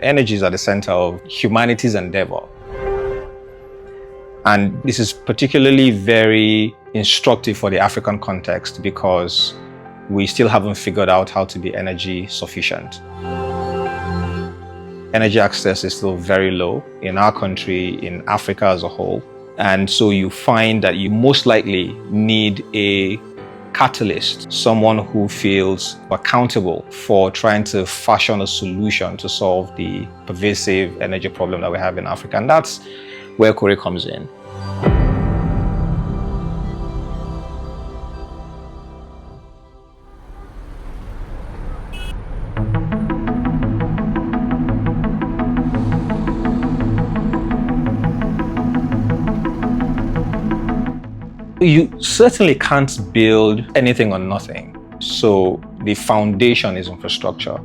Energy is at the center of humanity's endeavor. And this is particularly very instructive for the African context because we still haven't figured out how to be energy sufficient. Energy access is still very low in our country, in Africa as a whole. And so you find that you most likely need a catalyst, someone who feels accountable for trying to fashion a solution to solve the pervasive energy problem that we have in Africa. And that's where Qoray comes in. You certainly can't build anything on nothing. So the foundation is infrastructure.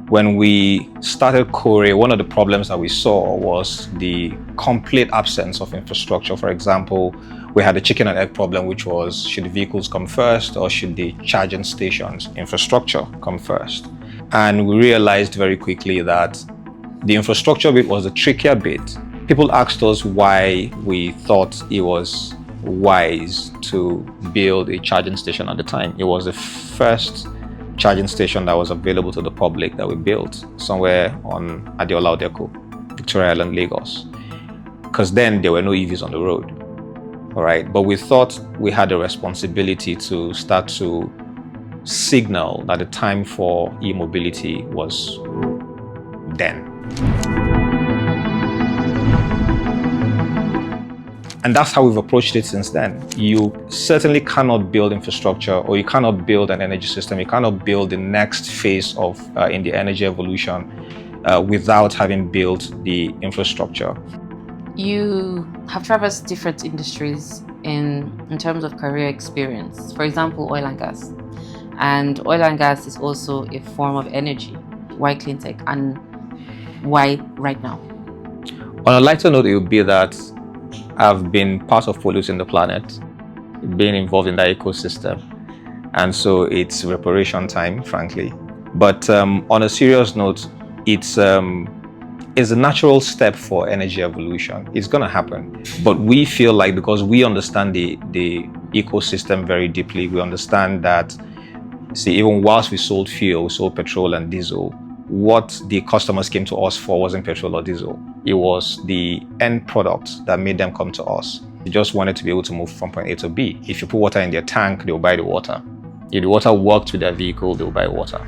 When we started Qoray, one of the problems that we saw was the complete absence of infrastructure. For example, we had a chicken and egg problem, which was, should the vehicles come first or should the charging stations infrastructure come first? And we realized very quickly that the infrastructure bit was the trickier bit. People asked us why we thought it was wise to build a charging station at the time. It was the first charging station that was available to the public that we built somewhere on Adeola Odeko, Victoria Island, Lagos. Because then there were no EVs on the road. All right, but we thought we had a responsibility to start to signal that the time for e-mobility was then. And that's how we've approached it since then. You certainly cannot build infrastructure, or you cannot build an energy system. You cannot build the next phase of in the energy evolution without having built the infrastructure. You have traversed different industries in terms of career experience. For example, oil and gas. And oil and gas is also a form of energy. Why clean tech, and why right now? On a lighter note, it would be that I've been part of polluting the planet, being involved in that ecosystem. And so it's reparation time, frankly. But on a serious note, it's a natural step for energy evolution. It's going to happen. But we feel like, because we understand the ecosystem very deeply, we understand that, see, even whilst we sold fuel, we sold petrol and diesel, what the customers came to us for wasn't petrol or diesel. It was the end product that made them come to us. They just wanted to be able to move from point A to B. If you put water in their tank, they'll buy the water. If the water worked with their vehicle, they'll buy water.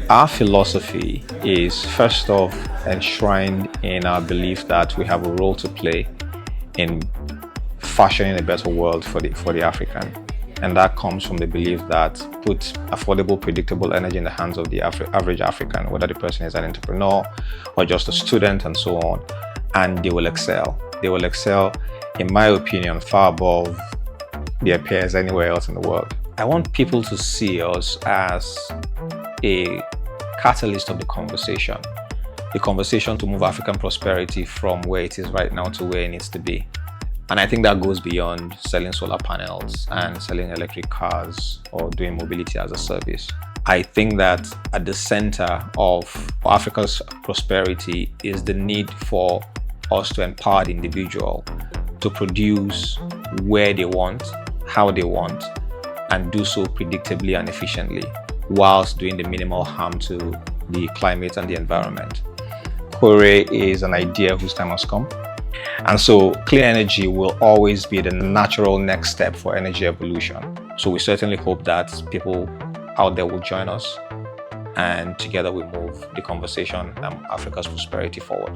Our philosophy is first off enshrined in our belief that we have a role to play in fashioning a better world for the African. And that comes from the belief that put affordable, predictable energy in the hands of the average African, whether the person is an entrepreneur or just a student and so on, and they will excel. They will excel, in my opinion, far above their peers anywhere else in the world. I want people to see us as a catalyst of the conversation to move African prosperity from where it is right now to where it needs to be. And I think that goes beyond selling solar panels and selling electric cars or doing mobility as a service. I think that at the center of Africa's prosperity is the need for us to empower the individual to produce where they want, how they want, and do so predictably and efficiently, whilst doing the minimal harm to the climate and the environment. Qoray is an idea whose time has come. And so clean energy will always be the natural next step for energy evolution. So we certainly hope that people out there will join us, and together we move the conversation and Africa's prosperity forward.